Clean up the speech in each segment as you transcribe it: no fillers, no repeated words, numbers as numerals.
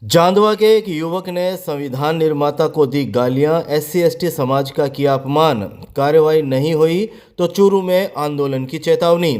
जांदवा के एक युवक ने संविधान निर्माता को दी गालियां, SC/ST समाज का किया अपमान, कार्रवाई नहीं हुई तो चूरू में आंदोलन की चेतावनी।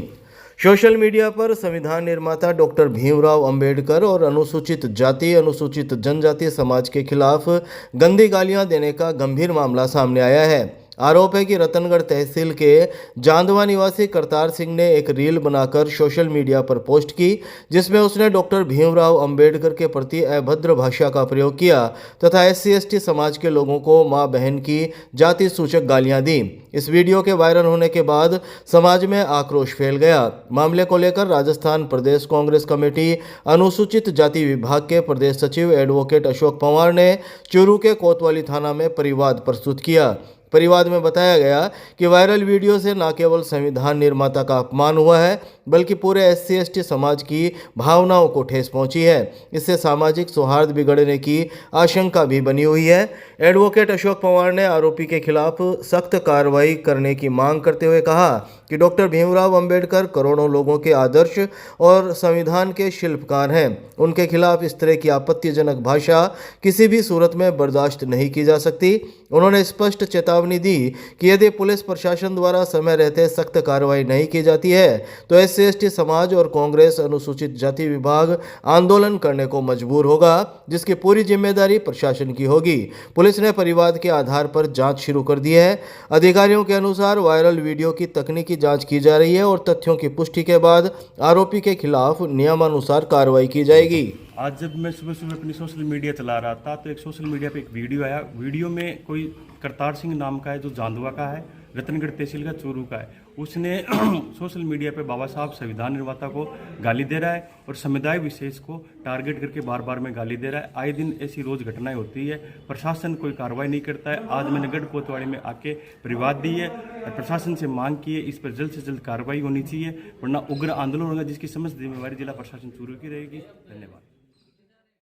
सोशल मीडिया पर संविधान निर्माता डॉक्टर भीमराव अंबेडकर और अनुसूचित जाति अनुसूचित जनजाति समाज के खिलाफ गंदी गालियां देने का गंभीर मामला सामने आया है। आरोप है कि रतनगढ़ तहसील के जांदवा निवासी करतार सिंह ने एक रील बनाकर सोशल मीडिया पर पोस्ट की, जिसमें उसने डॉक्टर भीमराव अंबेडकर के प्रति अभद्र भाषा का प्रयोग किया तथा SC/ST समाज के लोगों को मां बहन की जाति सूचक गालियां दी। इस वीडियो के वायरल होने के बाद समाज में आक्रोश फैल गया। मामले को लेकर राजस्थान प्रदेश कांग्रेस कमेटी अनुसूचित जाति विभाग के प्रदेश सचिव एडवोकेट अशोक पंवार ने चूरू के कोतवाली थाना में परिवाद प्रस्तुत किया। परिवाद में बताया गया कि वायरल वीडियो से न केवल संविधान निर्माता का अपमान हुआ है, बल्कि पूरे SC/ST समाज की भावनाओं को ठेस पहुंची है। इससे सामाजिक सौहार्द बिगड़ने की आशंका भी बनी हुई है। एडवोकेट अशोक पंवार ने आरोपी के खिलाफ सख्त कार्रवाई करने की मांग करते हुए कहा कि डॉक्टर भीमराव अंबेडकर करोड़ों लोगों के आदर्श और संविधान के शिल्पकार हैं। उनके खिलाफ इस तरह की आपत्तिजनक भाषा किसी भी सूरत में बर्दाश्त नहीं की जा सकती। उन्होंने स्पष्ट चेतावनी दी कि यदि पुलिस प्रशासन द्वारा समय रहते सख्त कार्रवाई नहीं की जाती है तो SC/ST समाज और कांग्रेस अनुसूचित जाति विभाग आंदोलन करने को मजबूर होगा, जिसकी पूरी जिम्मेदारी प्रशासन की होगी। पुलिस ने परिवाद के आधार पर जांच शुरू कर दी है। अधिकारियों के अनुसार वायरल वीडियो की तकनीकी जांच की जा रही है और तथ्यों की पुष्टि के बाद आरोपी के खिलाफ नियमानुसार कार्रवाई की जाएगी। आज जब मैं सुबह सुबह अपनी सोशल मीडिया चला रहा था तो एक सोशल मीडिया पे एक वीडियो आया। वीडियो में कोई करतार सिंह नाम का है, जो जांदवा का है, रतनगढ़ तहसील का, चूरू का है। उसने सोशल मीडिया पे बाबा साहब संविधान निर्माता को गाली दे रहा है और समुदाय विशेष को टारगेट करके बार बार में गाली दे रहा है। आए दिन ऐसी रोज घटनाएं होती है, प्रशासन कोई कार्रवाई नहीं करता है। आज मैंने गढ़ कोतवाली में आके परिवाद दी है और प्रशासन से मांग की है इस पर जल्द से जल्द कार्रवाई होनी चाहिए, वरना उग्र आंदोलन होगा, जिसकी समस्त जिम्मेवारी जिला प्रशासन चूरू की रहेगी। धन्यवाद।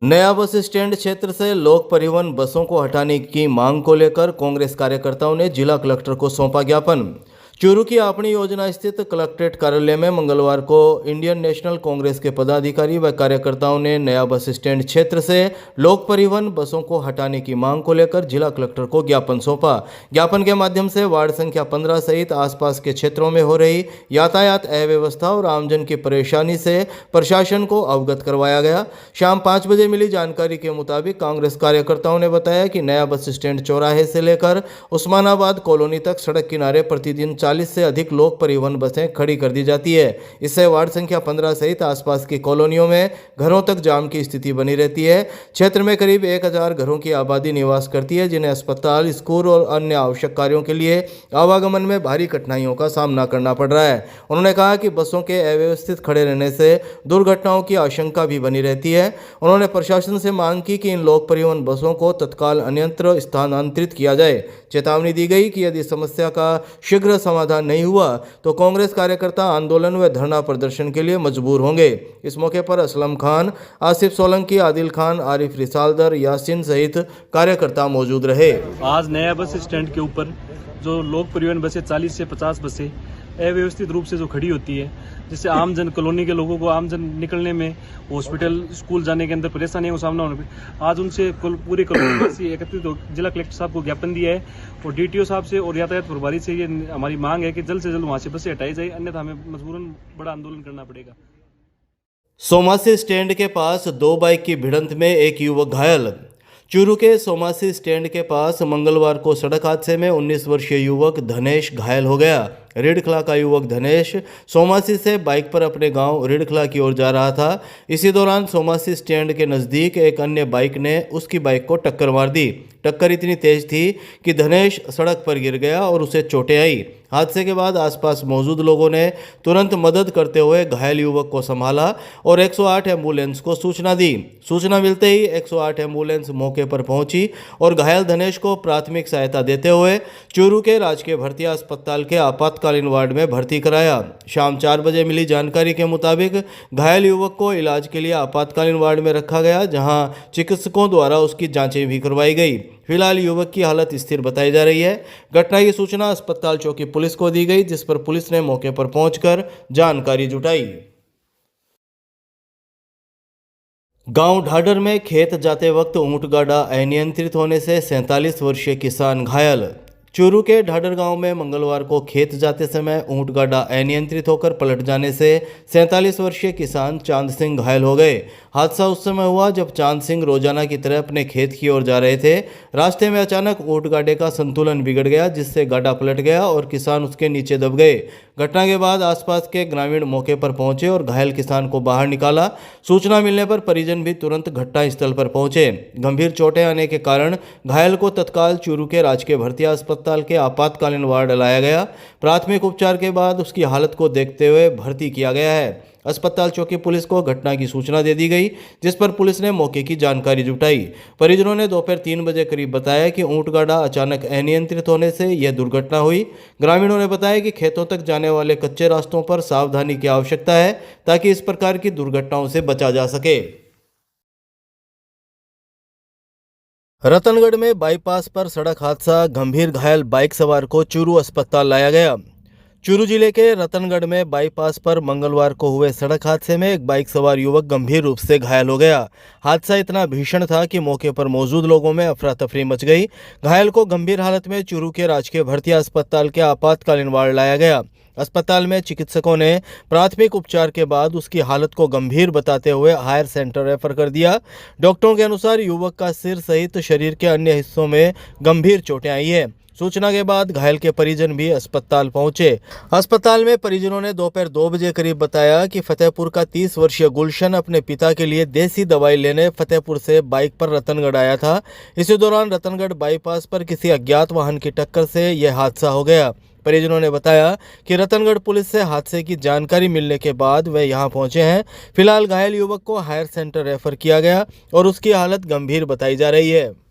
नया बस स्टैंड क्षेत्र से लोक परिवहन बसों को हटाने की मांग को लेकर कांग्रेस कार्यकर्ताओं ने जिला कलेक्टर को सौंपा ज्ञापन। चूरू की अपनी योजना स्थित कलेक्ट्रेट कार्यालय में मंगलवार को इंडियन नेशनल कांग्रेस के पदाधिकारी व कार्यकर्ताओं ने नया बस स्टैंड क्षेत्र से लोक परिवहन बसों को हटाने की मांग को लेकर जिला कलेक्टर को ज्ञापन सौंपा। ज्ञापन के माध्यम से वार्ड संख्या 15 सहित आसपास के क्षेत्रों में हो रही यातायात अव्यवस्था और आमजन की परेशानी से प्रशासन को अवगत करवाया गया। शाम 5 बजे मिली जानकारी के मुताबिक कांग्रेस कार्यकर्ताओं ने बताया कि नया बस स्टैंड चौराहे से लेकर उस्मानाबाद कॉलोनी तक सड़क किनारे प्रतिदिन 40 से अधिक लोक परिवहन बसें खड़ी कर दी जाती है। इससे वार्ड संख्या 15 सहित आसपास की कॉलोनियों में घरों तक जाम की स्थिति बनी रहती है। क्षेत्र में करीब 1000 घरों की आबादी निवास करती है, जिन्हें अस्पताल, स्कूल और अन्य आवश्यक कार्यों के लिए आवागमन में भारी कठिनाइयों का सामना करना पड़ रहा है। उन्होंने कहा कि बसों के अव्यवस्थित खड़े रहने से दुर्घटनाओं की आशंका भी बनी रहती है। उन्होंने प्रशासन से मांग की कि इन लोक परिवहन बसों को तत्काल अन्यत्र स्थानांतरित किया जाए। चेतावनी दी गई कि यदि समस्या का शीघ्र समाधान नहीं हुआ तो कांग्रेस कार्यकर्ता आंदोलन व धरना प्रदर्शन के लिए मजबूर होंगे। इस मौके पर असलम खान, आसिफ सोलंकी, आदिल खान, आरिफ रिसालदर, यासिन सहित कार्यकर्ता मौजूद रहे। आज नया बस स्टैंड के ऊपर जो लोक परिवहन बसें 40 से 50 बसें अव्यवस्थित रूप से जो खड़ी होती है, जिससे आमजन कॉलोनी के लोगों को आमजन निकलने में, हॉस्पिटल, स्कूल जाने के अंदर परेशानियों का सामना होने पे आज उनसे पूरे कॉलोनी एकत्रित जिला कलेक्टर साहब को ज्ञापन दिया है और DTO साहब से और यातायात प्रभारी से ये हमारी मांग है कि जल्द से जल्द वहां से बसें हटाई जाए, अन्यथा हमें मजबूरन बड़ा आंदोलन करना पड़ेगा। सोमासी स्टैंड के पास 2 बाइक की भिड़ंत में एक युवक घायल। चूरू के सोमासी स्टैंड के पास मंगलवार को सड़क हादसे में 19 वर्षीय युवक धनेश घायल हो गया। रिडखला का युवक धनेश सोमासी से बाइक पर अपने गांव रिडखला की ओर जा रहा था। इसी दौरान सोमासी स्टैंड के नज़दीक एक अन्य बाइक ने उसकी बाइक को टक्कर मार दी। टक्कर इतनी तेज थी कि धनेश सड़क पर गिर गया और उसे चोटें आई। हादसे के बाद आसपास मौजूद लोगों ने तुरंत मदद करते हुए घायल युवक को संभाला और 108 एम्बुलेंस को सूचना दी। सूचना मिलते ही 108 एम्बुलेंस मौके पर पहुंची और घायल धनेश को प्राथमिक सहायता देते हुए चूरू के राजकीय भर्ती अस्पताल के आपातकालीन वार्ड में भर्ती कराया। शाम 4 बजे मिली जानकारी के मुताबिक घायल युवक को इलाज के लिए आपातकालीन वार्ड में रखा गया, जहां चिकित्सकों द्वारा उसकी जांचें भी करवाई गई। फिलहाल युवक की हालत स्थिर बताई जा रही है। घटना की सूचना अस्पताल चौकी पुलिस को दी गई, जिस पर पुलिस ने मौके पर पहुंचकर जानकारी जुटाई। गांव ढाडर में खेत जाते वक्त ऊंट गाड़ा अनियंत्रित होने से 47 वर्षीय किसान घायल। चूरू के ढाडर गांव में मंगलवार को खेत जाते समय ऊंट गाड़ा अनियंत्रित होकर पलट जाने से 47 वर्षीय किसान चांद सिंह घायल हो गए। हादसा उस समय हुआ जब चांद सिंह रोजाना की तरह अपने खेत की ओर जा रहे थे। रास्ते में अचानक ऊंट गाड़े का संतुलन बिगड़ गया, जिससे गाड़ा पलट गया और किसान उसके नीचे दब गए। घटना के बाद आसपास के ग्रामीण मौके पर पहुंचे और घायल किसान को बाहर निकाला। सूचना मिलने पर परिजन भी तुरंत घटनास्थल पर पहुंचे। गंभीर चोटें आने के कारण घायल को तत्काल चूरू के राजकीय भर्ती अस्पताल के आपातकालीन वार्ड लाया गया। प्राथमिक उपचार के बाद उसकी हालत को देखते हुए भर्ती किया गया है। अस्पताल चौकी पुलिस को घटना की सूचना दे दी गई, जिस पर पुलिस ने मौके की जानकारी जुटाई। परिजनों ने दोपहर 3 बजे करीब बताया कि ऊंट गाड़ा अचानक अनियंत्रित होने से यह दुर्घटना हुई। ग्रामीणों ने बताया कि खेतों तक जाने वाले कच्चे रास्तों पर सावधानी की आवश्यकता है, ताकि इस प्रकार की दुर्घटनाओं से बचा जा सके। रतनगढ़ में बाईपास पर सड़क हादसा, गंभीर घायल बाइक सवार को चूरू अस्पताल लाया गया। चूरू जिले के रतनगढ़ में बाईपास पर मंगलवार को हुए सड़क हादसे में एक बाइक सवार युवक गंभीर रूप से घायल हो गया। हादसा इतना भीषण था कि मौके पर मौजूद लोगों में अफरा तफरी मच गई। घायल को गंभीर हालत में चूरू के राजकीय भर्ती अस्पताल के आपातकालीन वार्ड लाया गया। अस्पताल में चिकित्सकों ने प्राथमिक उपचार के बाद उसकी हालत को गंभीर बताते हुए हायर सेंटर रेफर कर दिया। डॉक्टरों के अनुसार युवक का सिर सहित शरीर के अन्य हिस्सों में गंभीर चोटें आई है। सूचना के बाद घायल के परिजन भी अस्पताल पहुंचे। अस्पताल में परिजनों ने दोपहर 2 बजे करीब बताया कि फतेहपुर का 30 वर्षीय गुलशन अपने पिता के लिए देसी दवाई लेने फतेहपुर से बाइक पर रतनगढ़ आया था। इसी दौरान रतनगढ़ बाईपास पर किसी अज्ञात वाहन की टक्कर से यह हादसा हो गया। परिजनों ने बताया कि रतनगढ़ पुलिस से हादसे की जानकारी मिलने के बाद वे यहां पहुंचे हैं। फिलहाल घायल युवक को हायर सेंटर रेफर किया गया और उसकी हालत गंभीर बताई जा रही है।